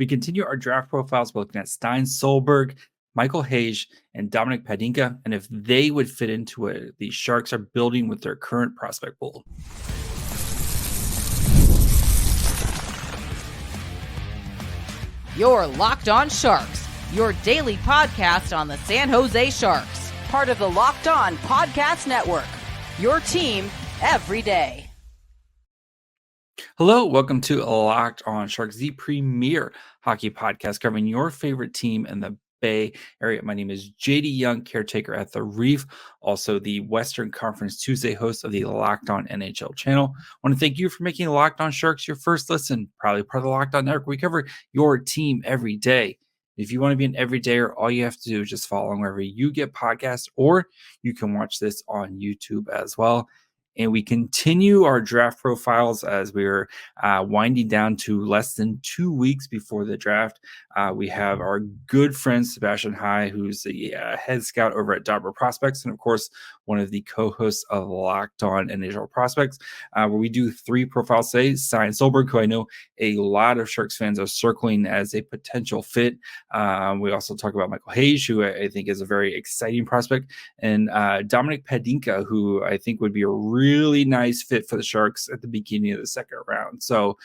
We continue our draft profiles by looking at Stian Solberg, Michael Hage, and Dominic Badinka, and if they would fit into what the Sharks are building with their current prospect pool. You're Locked On Sharks, your daily podcast on the San Jose Sharks, part of the Locked On Podcast Network, your team every day. Hello, welcome to Locked On Sharks, the premier hockey podcast covering your favorite team in the Bay Area. My name is JD Young, caretaker at the Reef, also the Western Conference Tuesday host of the Locked On NHL channel. I want to thank you for making Locked On Sharks your first listen, probably part of the Locked On Network. We cover your team every day. If you want to be an everydayer, all you have to do is just follow wherever you get podcasts, or you can watch this on YouTube as well. And we continue our draft profiles as we're winding down to less than 2 weeks before the draft. We have our good friend, Sebastian High, who's the head scout over at Dobber Prospects, and of course, one of the co-hosts of Locked On NHL Prospects, where we do 3 profiles today. Stian Solberg, who I know a lot of Sharks fans are circling as a potential fit. We also talk about Michael Hage, who I think is a very exciting prospect, and Dominic Badinka, who I think would be a really nice fit for the Sharks at the beginning of the second round. So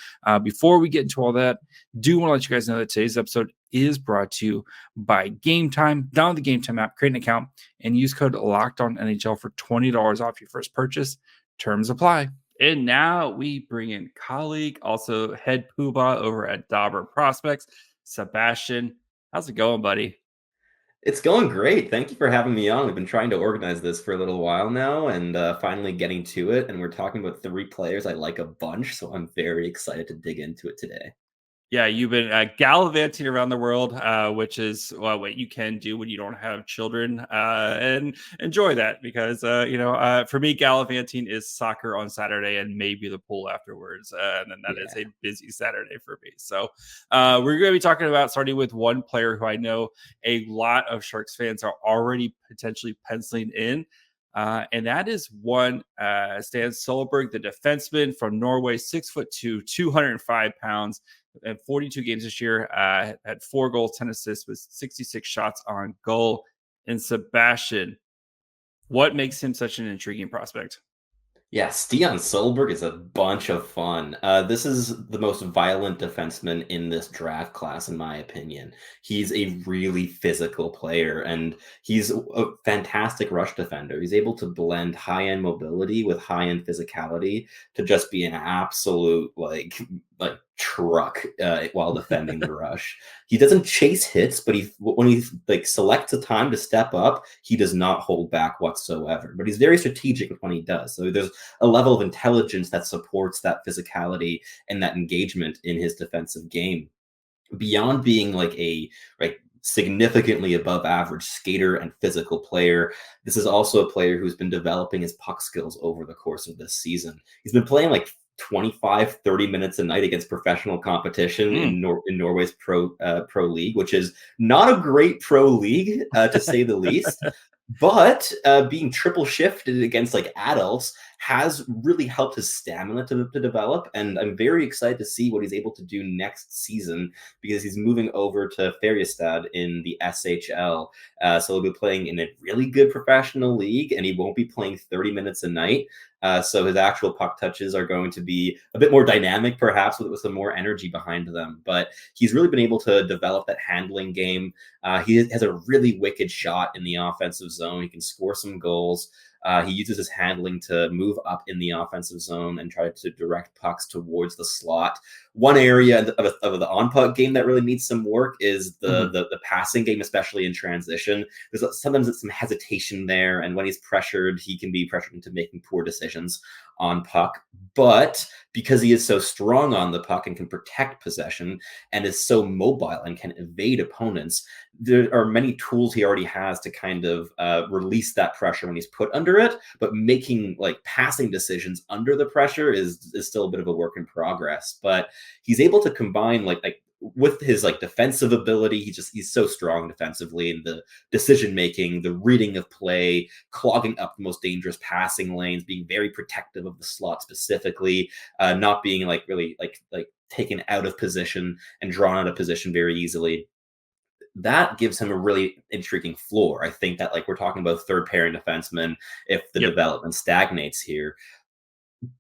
before we get into all that, do want to let you guys know that today's episode is brought to you by Game Time. Download the Game Time app, create an account, and use code LOCKEDONNHL for $20 off your first purchase. Terms apply. And now we bring in colleague, also head poobah over at Dobber Prospects, Sebastian. How's it going, buddy? It's going great. Thank you for having me on. We've been trying to organize this for a little while now and finally getting to it. And we're talking about 3 players I like a bunch, so I'm very excited to dig into it today. Yeah, you've been gallivanting around the world, which is what you can do when you don't have children, and enjoy that because, for me, gallivanting is soccer on Saturday and maybe the pool afterwards. And then that is a busy Saturday for me. So we're going to be talking about starting with one player who I know a lot of Sharks fans are already potentially penciling in. And that is one Stian Solberg, the defenseman from Norway, 6'2", 205 pounds. And 42 games this year, had 4 goals, 10 assists with 66 shots on goal. And Sebastian, what makes him such an intriguing prospect? Yeah, Stian Solberg is a bunch of fun. This is the most violent defenseman in this draft class, in my opinion. He's a really physical player, and he's a fantastic rush defender. He's able to blend high-end mobility with high-end physicality to just be an absolute, like truck while defending the rush. He doesn't chase hits, but when he selects a time to step up, he does not hold back whatsoever. But he's very strategic with when he does. So there's a level of intelligence that supports that physicality and that engagement in his defensive game. Beyond being a significantly above average skater and physical player, this is also a player who's been developing his puck skills over the course of this season. He's been playing 25-30 minutes a night against professional competition in Norway's pro league, which is not a great pro league to say the least. But being triple shifted against adults has really helped his stamina to develop. And I'm very excited to see what he's able to do next season because he's moving over to Färjestad in the SHL. So he'll be playing in a really good professional league, and he won't be playing 30 minutes a night. So his actual puck touches are going to be a bit more dynamic, perhaps, with some more energy behind them. But he's really been able to develop that handling game. He has a really wicked shot in the offensive zone. He can score some goals. He uses his handling to move up in the offensive zone and try to direct pucks towards the slot. One area of the on-puck game that really needs some work is the passing game, especially in transition. There's sometimes some hesitation there, and when he's pressured, he can be pressured into making poor decisions on puck. But because he is so strong on the puck and can protect possession and is so mobile and can evade opponents, there are many tools he already has to kind of release that pressure when he's put under it. But making passing decisions under the pressure is still a bit of a work in progress. But he's able to combine with his defensive ability. He's so strong defensively in the decision making, the reading of play, clogging up the most dangerous passing lanes, being very protective of the slot specifically, not being really taken out of position and drawn out of position very easily. That gives him a really intriguing floor. I think that, like, we're talking about third pairing defensemen if the development stagnates here.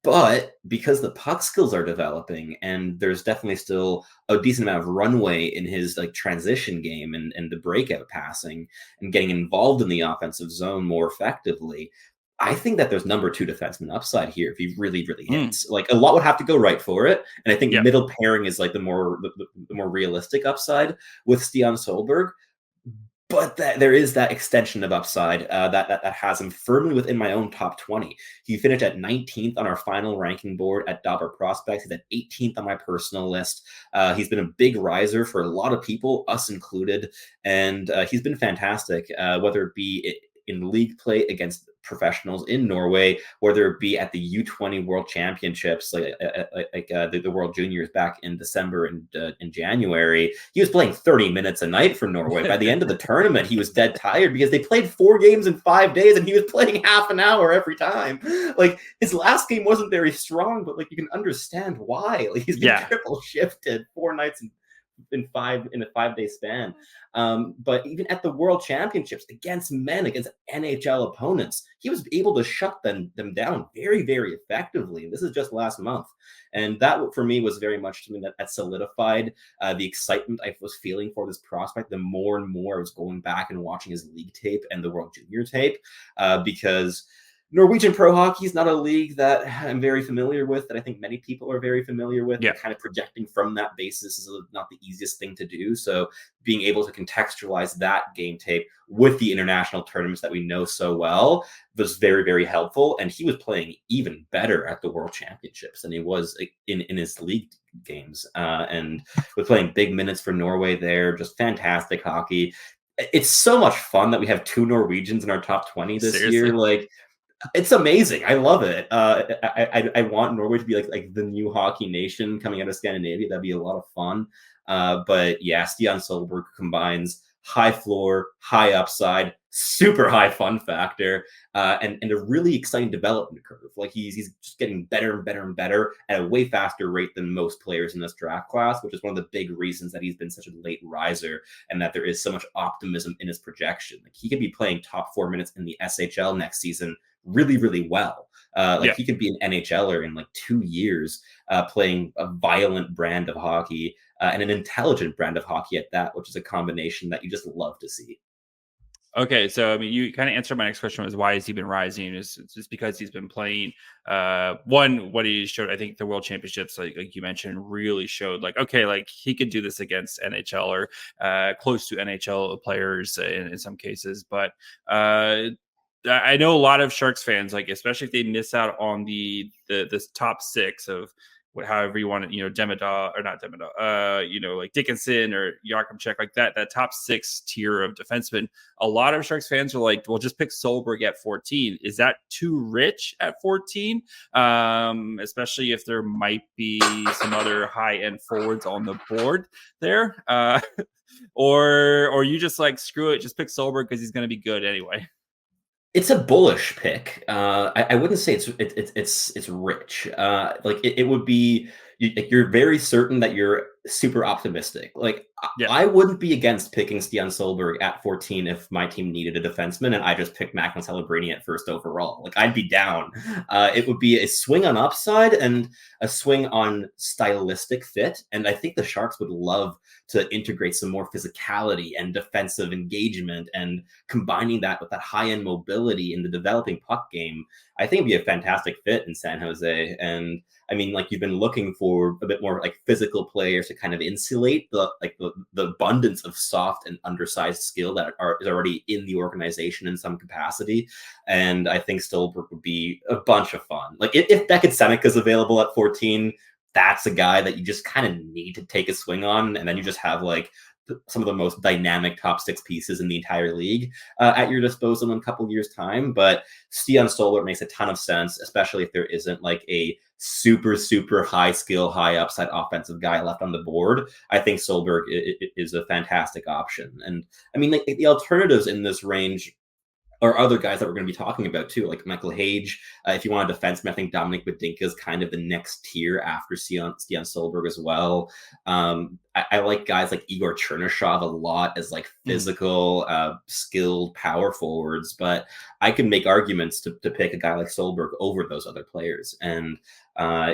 But because the puck skills are developing and there's definitely still a decent amount of runway in his like transition game and the breakout passing and getting involved in the offensive zone more effectively, I think that there's number 2 defenseman upside here if he really, really hits. Like, a lot would have to go right for it. And I think middle pairing is like the more realistic upside with Stian Solberg. But there is that extension of upside that has him firmly within my own top 20. He finished at 19th on our final ranking board at Dobber Prospects. He's at 18th on my personal list. He's been a big riser for a lot of people, us included, and he's been fantastic, whether it be in league play against professionals in Norway, whether it be at the U20 World Championships, like the World Juniors back in December and in January. He was playing 30 minutes a night for Norway. By the end of the tournament, he was dead tired because they played 4 games in 5 days, and he was playing half an hour every time. Like, his last game wasn't very strong, but like, you can understand why. Like, he's been triple shifted 4 nights in a 5-day span. But even at the World Championships against NHL opponents, he was able to shut them down very, very effectively. And this is just last month. And that, for me, was very much something that solidified the excitement I was feeling for this prospect. The more and more I was going back and watching his league tape and the World Junior tape, because Norwegian pro hockey is not a league that I'm very familiar with, that I think many people are very familiar with. Yeah. Kind of projecting from that basis is not the easiest thing to do. So being able to contextualize that game tape with the international tournaments that we know so well was very, very helpful. And he was playing even better at the World Championships than he was in his league games. And was playing big minutes for Norway there. Just fantastic hockey. It's so much fun that we have 2 Norwegians in our top 20 this year. Like, it's amazing. I love it. I want Norway to be like the new hockey nation coming out of Scandinavia. That'd be a lot of fun. But yeah, Stian Solberg combines high floor, high upside, super high fun factor, and a really exciting development curve. Like, he's just getting better and better and better at a way faster rate than most players in this draft class, which is one of the big reasons that he's been such a late riser and that there is so much optimism in his projection. Like, he could be playing top 4 minutes in the SHL next season really, really well. He could be an NHLer in like 2 years, playing a violent brand of hockey and an intelligent brand of hockey at that, which is a combination that you just love to see. Okay, so I mean, you kind of answered my next question was why has he been rising? It's just because he's been playing. What he showed, I think the World Championships, like you mentioned, really showed like, okay, like he could do this against NHL or close to NHL players in some cases, but I know a lot of Sharks fans, like especially if they miss out on the top 6 of however you want it, Demida or not Demida, like Dickinson or Jakubchek, like that top 6 tier of defensemen. A lot of Sharks fans are like, well, just pick Solberg at 14. Is that too rich at 14? Especially if there might be some other high end forwards on the board there, or you just like screw it, just pick Solberg because he's going to be good anyway. It's a bullish pick. I wouldn't say it's rich. Like, it would be, you're very certain that you're super optimistic. Like, I wouldn't be against picking Stian Solberg at 14 if my team needed a defenseman and I just picked Macklin Celebrini at first overall. Like, I'd be down. It would be a swing on upside and a swing on stylistic fit. And I think the Sharks would love to integrate some more physicality and defensive engagement, and combining that with that high-end mobility in the developing puck game. I think it'd be a fantastic fit in San Jose. And I mean, like, you've been looking for a bit more like physical players to kind of insulate the abundance of soft and undersized skill that is already in the organization in some capacity. And I think Stolberg would be a bunch of fun. Like, if Beckett Seneca is available at 14, that's a guy that you just kind of need to take a swing on. And then you just have like some of the most dynamic top 6 pieces in the entire league at your disposal in a couple years' time. But Stian Solberg makes a ton of sense, especially if there isn't like a super, super high skill, high upside offensive guy left on the board. I think Solberg is a fantastic option. And I mean, like, the alternatives in this range or other guys that we're going to be talking about too, like Michael Hage. If you want a defenseman, I think Dominic Badinka is kind of the next tier after Stian Solberg as well. I like guys like Igor Chernyshov a lot as like physical, skilled power forwards, but I can make arguments to pick a guy like Solberg over those other players. And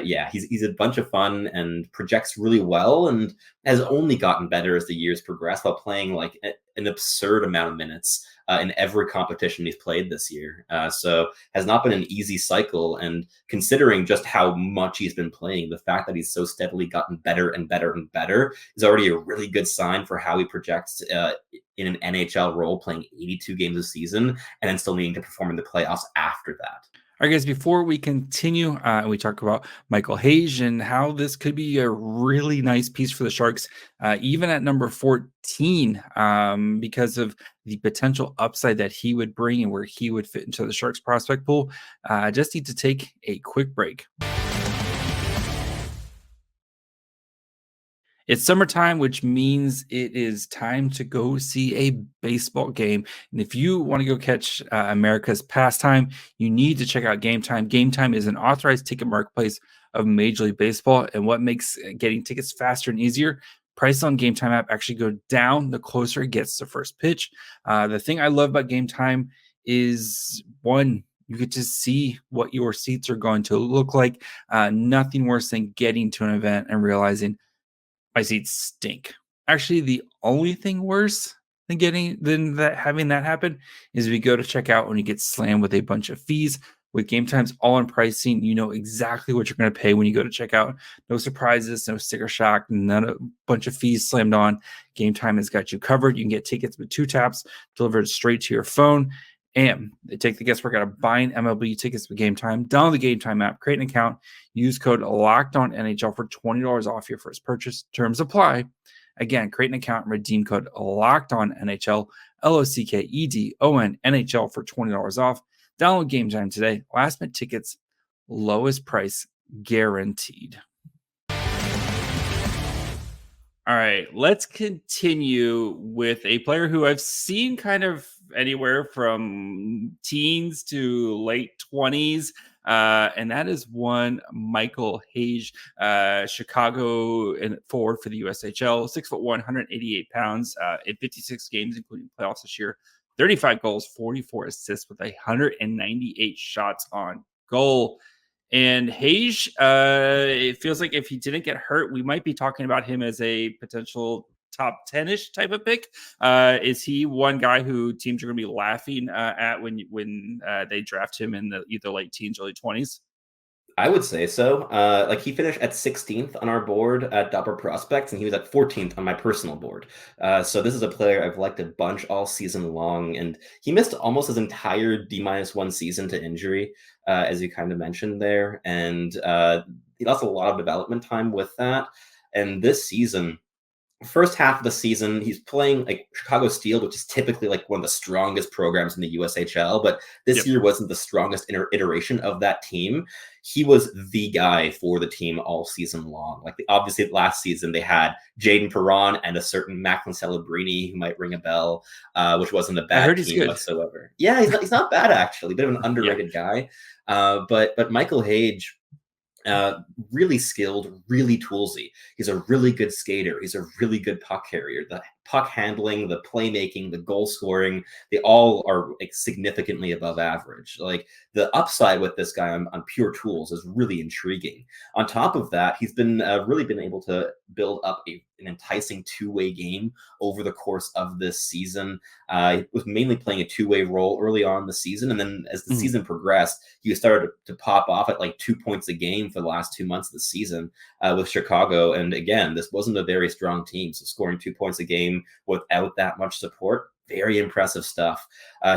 yeah, he's a bunch of fun and projects really well and has only gotten better as the years progress while playing like an absurd amount of minutes in every competition he's played this year. So has not been an easy cycle. And considering just how much he's been playing, the fact that he's so steadily gotten better and better and better is already a really good sign for how he projects in an NHL role, playing 82 games a season and then still needing to perform in the playoffs after that. All right, guys, before we continue, we talk about Michael Hage and how this could be a really nice piece for the Sharks, even at number 14, because of the potential upside that he would bring and where he would fit into the Sharks prospect pool. Just need to take a quick break. It's summertime, which means it is time to go see a baseball game. And if you want to go catch America's pastime, you need to check out Game Time. Game Time is an authorized ticket marketplace of Major League Baseball. And what makes getting tickets faster and easier, prices on Game Time app actually go down the closer it gets to first pitch. The thing I love about Game Time is, one, you get to see what your seats are going to look like. Nothing worse than getting to an event and realizing my seats stink. Actually, the only thing worse than having that happen is we go to check out when you get slammed with a bunch of fees. With Game Time's all-in pricing, you know exactly what you're going to pay when you go to check out. No surprises, no sticker shock, a bunch of fees slammed on. Game Time has got you covered. You can get tickets with 2 taps delivered straight to your phone. And they take the guesswork out of buying MLB tickets with Game Time. Download the Game Time app, create an account, use code LOCKEDONNHL for $20 off your first purchase. Terms apply. Again, create an account and redeem code LOCKEDONNHL, LOCKEDON NHL for $20 off. Download Game Time today. Last minute tickets, lowest price guaranteed. All right, let's continue with a player who I've seen kind of anywhere from teens to late 20s, and that is one Michael Hage, Chicago forward for the USHL, 6'1", 188 pounds, in 56 games, including playoffs this year, 35 goals, 44 assists with 198 shots on goal. And Hage, it feels like if he didn't get hurt, we might be talking about him as a potential top 10-ish type of pick. Is he one guy who teams are going to be laughing at when they draft him in the either late teens, early 20s? I would say so. Like he finished at 16th on our board at Dobber Prospects, and he was at 14th on my personal board. So this is a player I've liked a bunch all season long, and he missed almost his entire D-1 season to injury, as you kind of mentioned there, and he lost a lot of development time with that. And this season, first half of the season, he's playing like Chicago Steel, which is typically like one of the strongest programs in the USHL, but this year wasn't the strongest iteration of that team. He was the guy for the team all season long. Like obviously last season they had Jaden Perron and a certain Macklin Celebrini who might ring a bell, which wasn't a bad team whatsoever. Yeah, he's not bad actually, bit of an underrated guy. But Michael Hage, really skilled, really toolsy. He's a really good skater. He's a really good puck carrier. The puck handling, the playmaking, the goal scoring, they all are like significantly above average. Like the upside with this guy on pure tools is really intriguing. On top of that, he's been really been able to build up an enticing two-way game over the course of this season. He was mainly playing a two-way role early on in the season, and then as the season progressed, he started to pop off at like 2 points a game for the last 2 months of the season with Chicago. And again, this wasn't a very strong team, so scoring 2 points a game without that much support, very impressive stuff.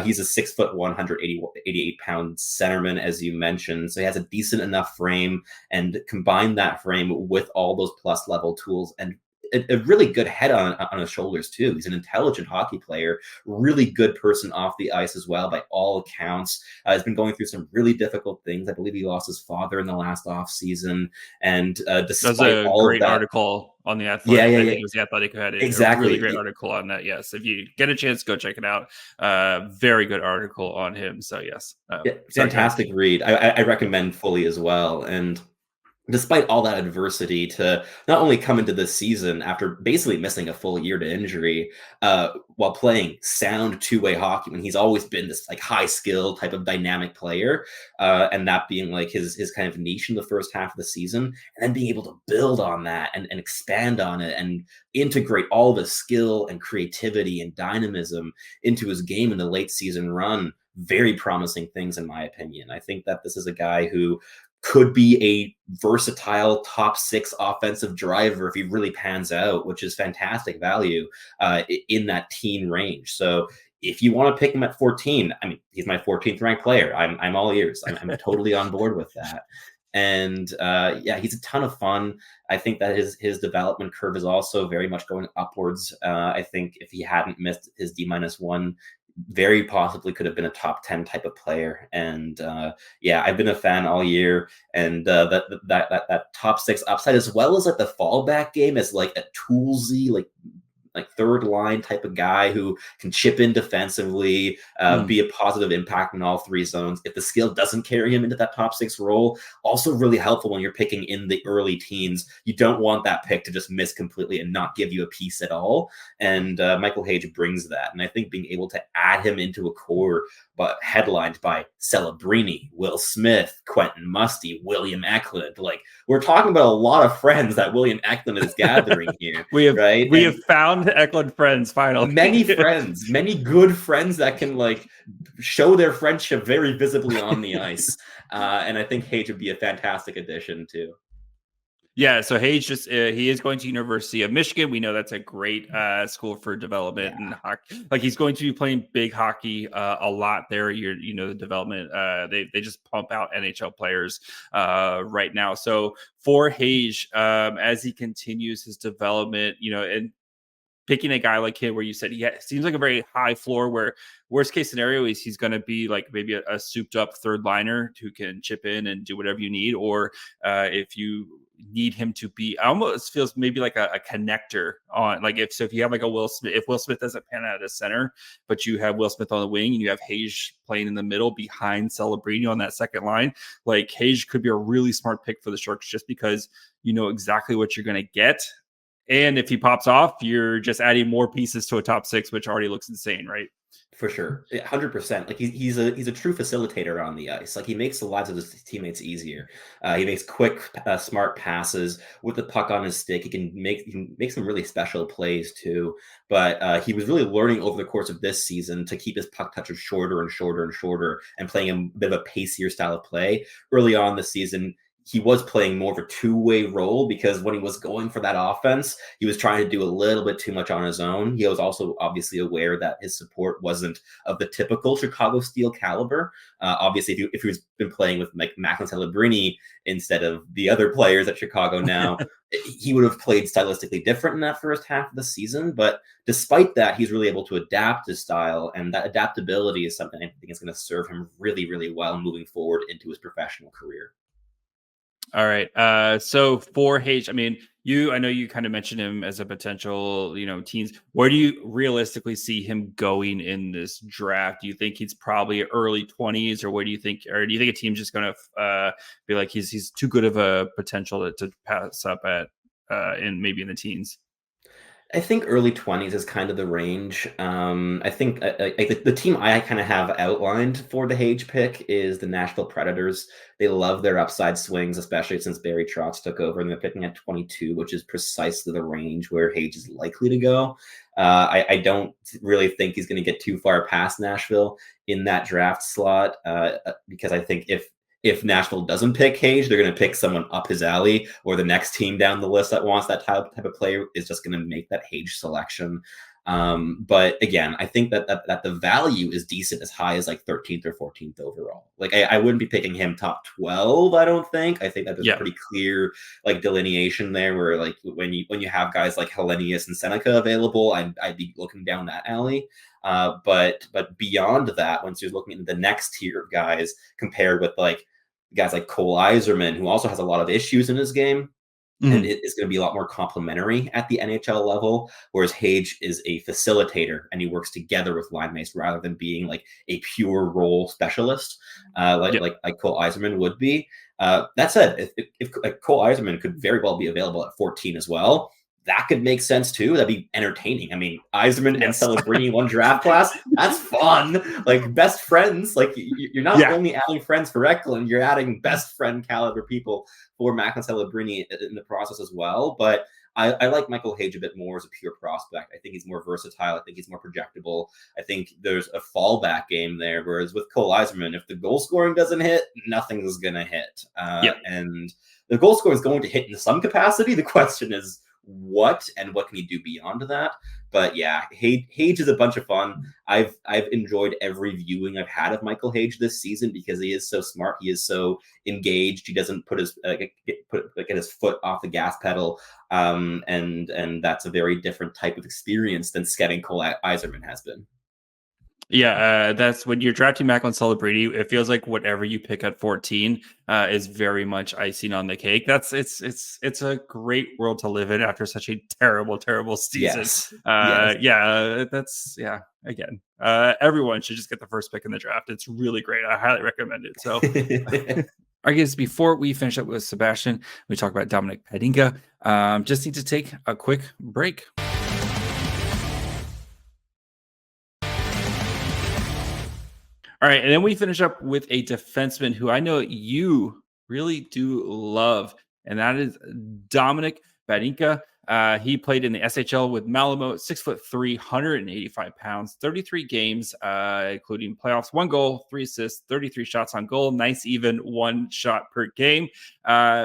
He's a 6'1", 188 pound centerman, as you mentioned. So he has a decent enough frame, and combine that frame with all those plus level tools, and a really good head on his shoulders too. He's an intelligent hockey player, really good person off the ice as well, by all accounts. He's been going through some really difficult things. I believe he lost his father in the last off season, and There's despite a all of great that, article on the yeah, Athletic. yeah, I yeah, think it was the Athletic who had a really exactly. great article on that. Yes, if you get a chance, go check it out. Very good article on him. So yes, Yeah, sorry, go ahead. fantastic read. I recommend fully as well. And despite all that adversity, to not only come into this season after basically missing a full year to injury, while playing sound two-way hockey, when he's always been this like high skill type of dynamic player, and that being like his kind of niche in the first half of the season, and then being able to build on that and expand on it and integrate all the skill and creativity and dynamism into his game in the late season run. Very promising things, in my opinion. I think that this is a guy who could be a versatile top 6 offensive driver if he really pans out, which is fantastic value in that teen range. So if you want to pick him at 14, I mean, he's my 14th ranked player. I'm all ears. I'm totally on board with that. And yeah, he's a ton of fun. I think that his development curve is also very much going upwards. I think if he hadn't missed his D-1, very possibly could have been a top 10 type of player. And yeah, I've been a fan all year. And that top 6 upside, as well as like the fallback game, as like a toolsy, like third line type of guy who can chip in defensively, be a positive impact in all 3 zones. If the skill doesn't carry him into that top 6 role, also really helpful when you're picking in the early teens. You don't want that pick to just miss completely and not give you a piece at all. And Michael Hage brings that. And I think being able to add him into a core, but headlined by Celebrini, Will Smith, Quentin Musty, William Eklund. Like, we're talking about a lot of friends that William Eklund is gathering here. We have found Eklund friends finally. Many friends, many good friends that can like show their friendship very visibly on the ice. And I think Hage would be a fantastic addition too. Yeah, so Hage he is going to University of Michigan. We know that's a great school for development and hockey. Like, he's going to be playing big hockey a lot there. The development, they just pump out NHL players right now. So for Hage, as he continues his development, and picking a guy like him, where you said he seems like a very high floor, where worst case scenario is he's going to be like maybe a souped up third liner who can chip in and do whatever you need. Or if you need him to be, almost feels maybe like a connector on, like, if you have like a Will Smith, if Will Smith doesn't pan out as center, but you have Will Smith on the wing and you have Hage playing in the middle behind Celebrini on that second line, like, Hage could be a really smart pick for the Sharks, just because you know exactly what you're going to get. And if he pops off, you're just adding more pieces to a top 6, which already looks insane, right? For sure, 100%. Like, he's a true facilitator on the ice. Like, he makes the lives of his teammates easier. He makes quick, smart passes with the puck on his stick. He can make some really special plays too. But he was really learning over the course of this season to keep his puck touches shorter and shorter and shorter, and playing a bit of a pacier style of play. Early on this season, he was playing more of a two-way role, because when he was going for that offense, he was trying to do a little bit too much on his own. He was also obviously aware that his support wasn't of the typical Chicago Steel caliber. Obviously, if he was been playing with like Macklin Celebrini instead of the other players at Chicago now, he would have played stylistically different in that first half of the season. But despite that, he's really able to adapt his style, and that adaptability is something I think is going to serve him really, really well moving forward into his professional career. All right. So for Hage, I mean, I know you kind of mentioned him as a potential, teens. Where do you realistically see him going in this draft? Do you think he's probably early 20s, or do you think a team's just going to be like, he's too good of a potential to pass up at in the teens? I think early 20s is kind of the range. I think the team I kind of have outlined for the Hage pick is the Nashville Predators. They love their upside swings, especially since Barry Trotz took over, and they're picking at 22, which is precisely the range where Hage is likely to go. I don't really think he's going to get too far past Nashville in that draft slot, because I think if Nashville doesn't pick Hage, they're going to pick someone up his alley, or the next team down the list that wants that type of player is just going to make that Hage selection. But again, I think that the value is decent, as high as like 13th or 14th overall. Like I wouldn't be picking him top 12. I don't think. I think that there's a pretty clear like delineation there, where like when you have guys like Hellenius and Seneca available, I'd be looking down that alley. But beyond that, once you're looking at the next tier of guys, compared with like guys like Cole Eiserman, who also has a lot of issues in his game, and it is going to be a lot more complementary at the NHL level, whereas Hage is a facilitator and he works together with line mates rather than being like a pure role specialist, like Cole Eiserman would be. That said, if Cole Eiserman could very well be available at 14 as well, that could make sense too. That'd be entertaining. I mean, Eiserman and Celebrini one draft class, that's fun. Like best friends, like you're not only adding friends for Eklund, you're adding best friend caliber people for Macklin Celebrini in the process as well. But I like Michael Hage a bit more as a pure prospect. I think he's more versatile. I think he's more projectable. I think there's a fallback game there. Whereas with Cole Eiserman, if the goal scoring doesn't hit, nothing is going to hit. And the goal scoring is going to hit in some capacity. The question is, what can he do beyond that? But yeah, Hage is a bunch of fun. I've enjoyed every viewing I've had of Michael Hage this season because he is so smart. He is so engaged. He doesn't put his get his foot off the gas pedal, and that's a very different type of experience than skating Cole Eiserman has been. Yeah, that's when you're drafting Macklin Celebrini. It feels like whatever you pick at 14 is very much icing on the cake. It's a great world to live in after such a terrible season. Again, everyone should just get the first pick in the draft. It's really great. I highly recommend it. So, I guess before we finish up with Sebastian, we talk about Dominic Badinka. Just need to take a quick break. All right, and then we finish up with a defenseman who I know you really do love, and that is Dominik Badinka. He played in the SHL with Malamo, 6'3", 185 pounds, 33 games, including playoffs, 1 goal, 3 assists, 33 shots on goal, nice even 1 shot per game.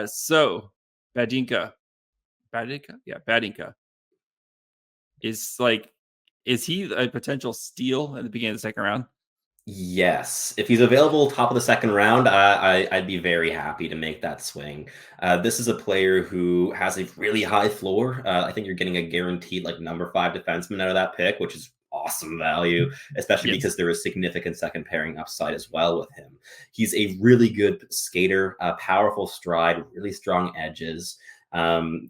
So Badinka. Is he a potential steal at the beginning of the second round? Yes, if he's available top of the second round, I'd be very happy to make that swing. This is a player who has a really high floor. I think you're getting a guaranteed like number 5 defenseman out of that pick, which is awesome value, especially because there is significant second pairing upside as well with him. He's a really good skater, powerful stride, really strong edges,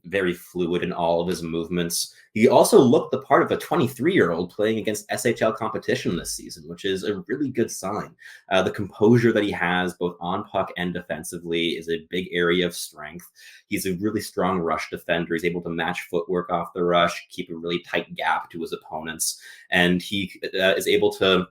very fluid in all of his movements. He also looked the part of a 23-year-old playing against SHL competition this season, which is a really good sign. The composure that he has both on puck and defensively is a big area of strength. He's a really strong rush defender. He's able to match footwork off the rush, keep a really tight gap to his opponents, and he is able to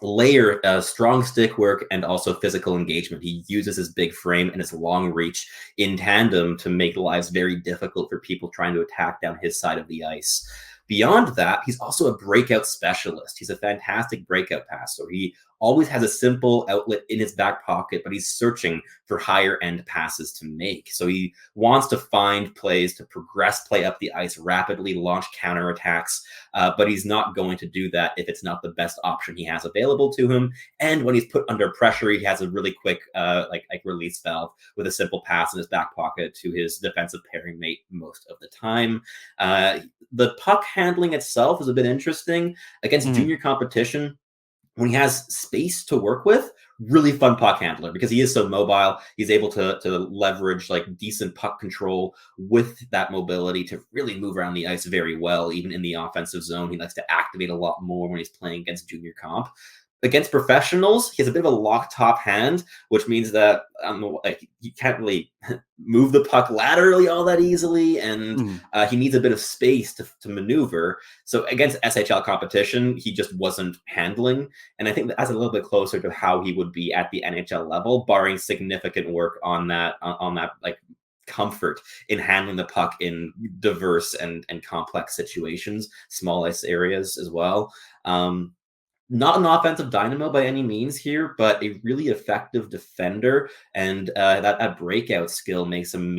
layer strong stick work and also physical engagement. He uses his big frame and his long reach in tandem to make lives very difficult for people trying to attack down his side of the ice. Beyond that, he's also a breakout specialist. He's a fantastic breakout passer. He always has a simple outlet in his back pocket, but he's searching for higher end passes to make. So he wants to find plays to progress play up the ice rapidly, launch counterattacks, but he's not going to do that if it's not the best option he has available to him. And when he's put under pressure, he has a really quick like release valve with a simple pass in his back pocket to his defensive pairing mate most of the time. The puck handling itself is a bit interesting. Against junior competition, when he has space to work with, really fun puck handler because he is so mobile. He's able to leverage like decent puck control with that mobility to really move around the ice very well, even in the offensive zone. He likes to activate a lot more when he's playing against junior comp. Against professionals, he has a bit of a locked top hand, which means that he can't really move the puck laterally all that easily, and he needs a bit of space to maneuver. So against SHL competition, he just wasn't handling, and I think that's a little bit closer to how he would be at the NHL level, barring significant work on that like comfort in handling the puck in diverse and complex situations, small ice areas as well. not an offensive dynamo by any means here, but a really effective defender, and that breakout skill makes him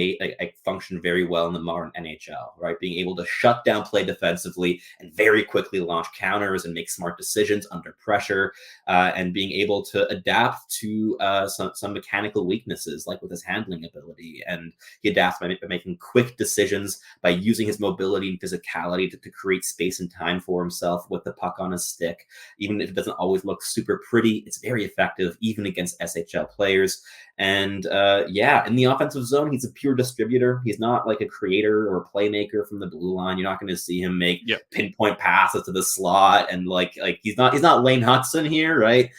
function very well in the modern NHL. Right, being able to shut down play defensively and very quickly launch counters and make smart decisions under pressure, and being able to adapt to some mechanical weaknesses, like with his handling ability, and he adapts by making quick decisions, by using his mobility and physicality to create space and time for himself with the puck on his stick. Even if it doesn't always look super pretty, it's very effective, even against SHL players. And in the offensive zone, he's a pure distributor. He's not like a creator or a playmaker from the blue line. You're not going to see him make pinpoint passes to the slot, and like he's not Lane Hudson here, right?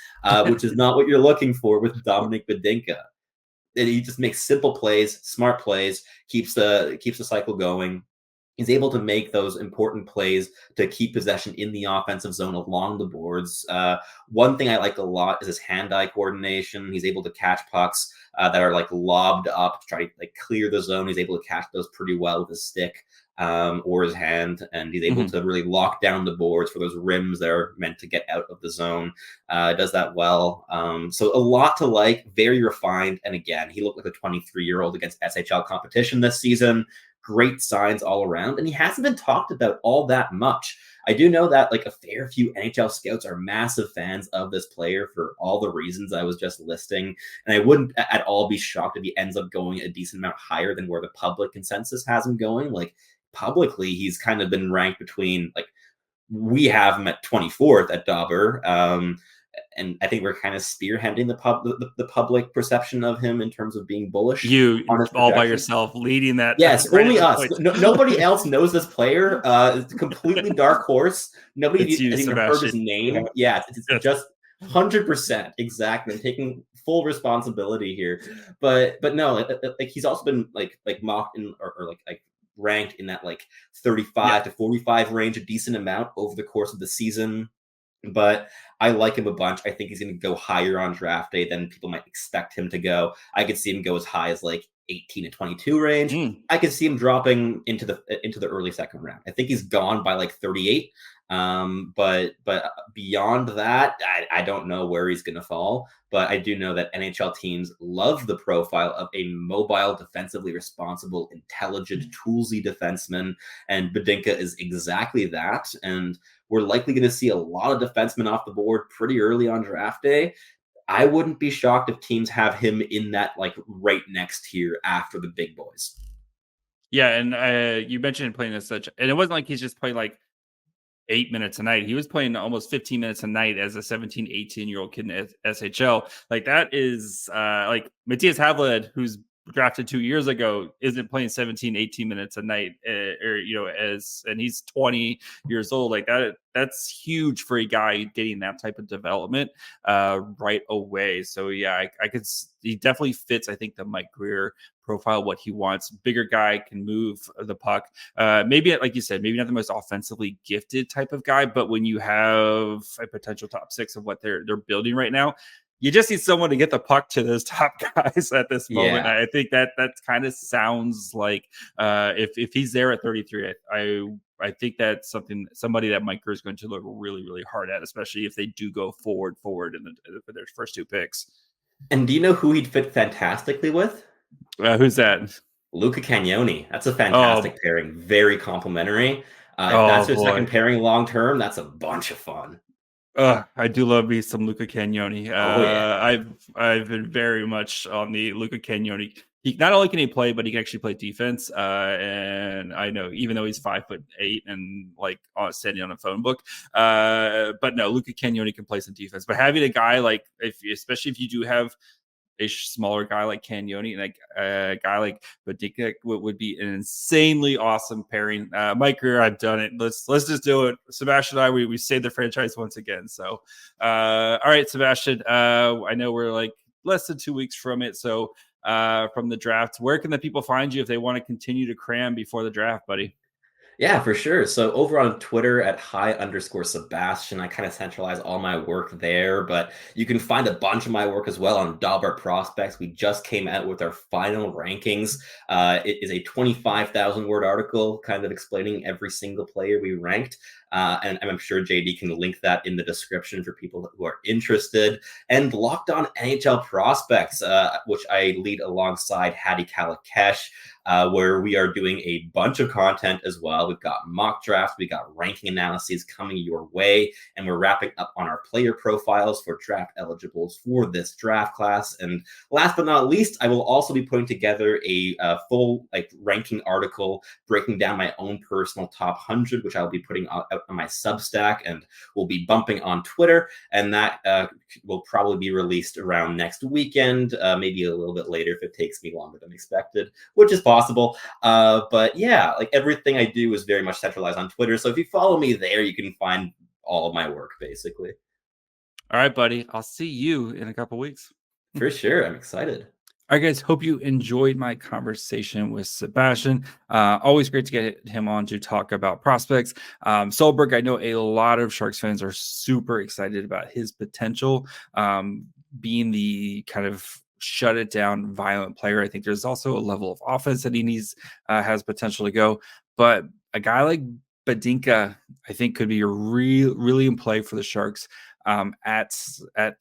Which is not what you're looking for with Dominic Badinka. And he just makes simple plays, smart plays, keeps the cycle going. He's able to make those important plays to keep possession in the offensive zone along the boards. One thing I like a lot is his hand-eye coordination. He's able to catch pucks that are like lobbed up to try to like clear the zone. He's able to catch those pretty well with his stick or his hand, and he's able to really lock down the boards for those rims that are meant to get out of the zone. Does that well. So a lot to like, very refined. And again, he looked like a 23-year-old against SHL competition this season. Great signs all around, and he hasn't been talked about all that much. I do know that like a fair few NHL scouts are massive fans of this player for all the reasons I was just listing, and I wouldn't at all be shocked if he ends up going a decent amount higher than where the public consensus has him going. Like publicly, he's kind of been ranked between, like, we have him at 24th at Dobber. And I think we're kind of spearheading the public perception of him in terms of being bullish. You all by yourself leading that. Yes, only us. Nobody else knows this player. It's a completely dark horse. Nobody has even heard his name. Yeah, it's just 100% exactly. I'm taking full responsibility here, but no, like he's also been like mocked in or like ranked in that like 35 to 45 range, a decent amount over the course of the season. But I like him a bunch. I think he's going to go higher on draft day than people might expect him to go. I could see him go as high as like 18 to 22 range. I could see him dropping into the early second round. I think he's gone by like 38. But beyond that, I don't know where he's going to fall. But I do know that NHL teams love the profile of a mobile, defensively responsible, intelligent, toolsy defenseman. And Badinka is exactly that. And we're likely going to see a lot of defensemen off the board pretty early on draft day. I wouldn't be shocked if teams have him in that like right next tier after the big boys. Yeah, and you mentioned playing as such, and it wasn't like he's just playing like 8 minutes a night. He was playing almost 15 minutes a night as a 17, 18-year-old kid in SHL. Like that is like Matthias Havlid, who's drafted 2 years ago, isn't playing 17, 18 minutes a night, and he's 20 years old. Like that's huge for a guy getting that type of development right away. So yeah, he definitely fits, I think, the Mike Grier profile, what he wants. Bigger guy, can move the puck. Maybe, like you said, maybe not the most offensively gifted type of guy, but when you have a potential top six of what they're building right now, you just need someone to get the puck to those top guys at this moment. I think that kind of sounds like if he's there at 33, I think that's somebody that Mike Grier is going to look really, really hard at, especially if they do go forward for their first two picks. And do you know who he'd fit fantastically with? Who's that? Luca Cagnoni. That's a fantastic pairing. Very complimentary. If that's your second pairing long term, that's a bunch of fun. I do love me some Luca Cagnoni. I've been very much on the Luca Cagnoni. He not only can he play, but he can actually play defense. And I know, even though he's 5'8" and like standing on a phone book, but no, Luca Cagnoni can play some defense. But having a guy like, especially if you do have a smaller guy like Cagnoni and like a guy like Badinka would be an insanely awesome pairing. Mike Grier, I've done it. Let's just do it. Sebastian and I, we saved the franchise once again. So, all right, Sebastian, I know we're like less than 2 weeks from it. So from the draft, where can the people find you if they want to continue to cram before the draft, buddy? Yeah, for sure. So over on Twitter at @high_Sebastian, I kind of centralize all my work there, but you can find a bunch of my work as well on NHL Prospects. We just came out with our final rankings. It is a 25,000 word article kind of explaining every single player we ranked. And I'm sure JD can link that in the description for people who are interested. And Locked On NHL Prospects, which I lead alongside Hattie Kalikesh, where we are doing a bunch of content as well. We've got mock drafts, we got ranking analyses coming your way, and we're wrapping up on our player profiles for draft eligibles for this draft class. And last but not least, I will also be putting together a full ranking article breaking down my own personal top 100, which I'll be putting out on my Substack and will be bumping on Twitter. And that will probably be released around next weekend, maybe a little bit later if it takes me longer than expected, which is possible. But yeah, everything I do is very much centralized on Twitter. So if you follow me there, you can find all of my work, basically. All right, buddy. I'll see you in a couple weeks. For sure. I'm excited. All right, guys. Hope you enjoyed my conversation with Sebastian. Always great to get him on to talk about prospects. Solberg, I know a lot of Sharks fans are super excited about his potential, being the kind of shut it down violent player. I think there's also a level of offense that he needs, has potential to go. But a guy like Badinka, I think, could be a really in play for the Sharks at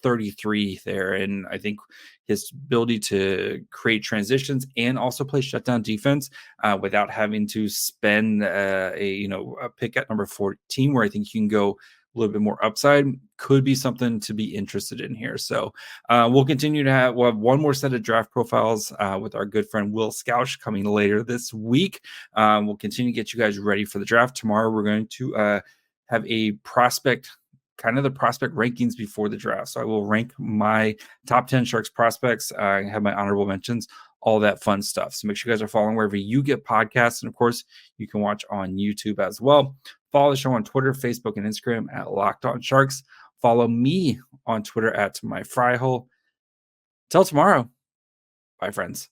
33 there. And I think his ability to create transitions and also play shutdown defense without having to spend a pick at number 14, where I think you can go a little bit more upside, could be something to be interested in here. So we'll continue to have one more set of draft profiles with our good friend Will Scouch coming later this week. We'll continue to get you guys ready for the draft. Tomorrow we're going to have a prospect, kind of the prospect rankings before the draft. So I will rank my top 10 Sharks prospects, have my honorable mentions, all that fun stuff. So make sure you guys are following wherever you get podcasts. And of course, you can watch on YouTube as well. Follow the show on Twitter, Facebook, and Instagram at Locked On Sharks. Follow me on Twitter at MyFryhole. Till tomorrow. Bye, friends.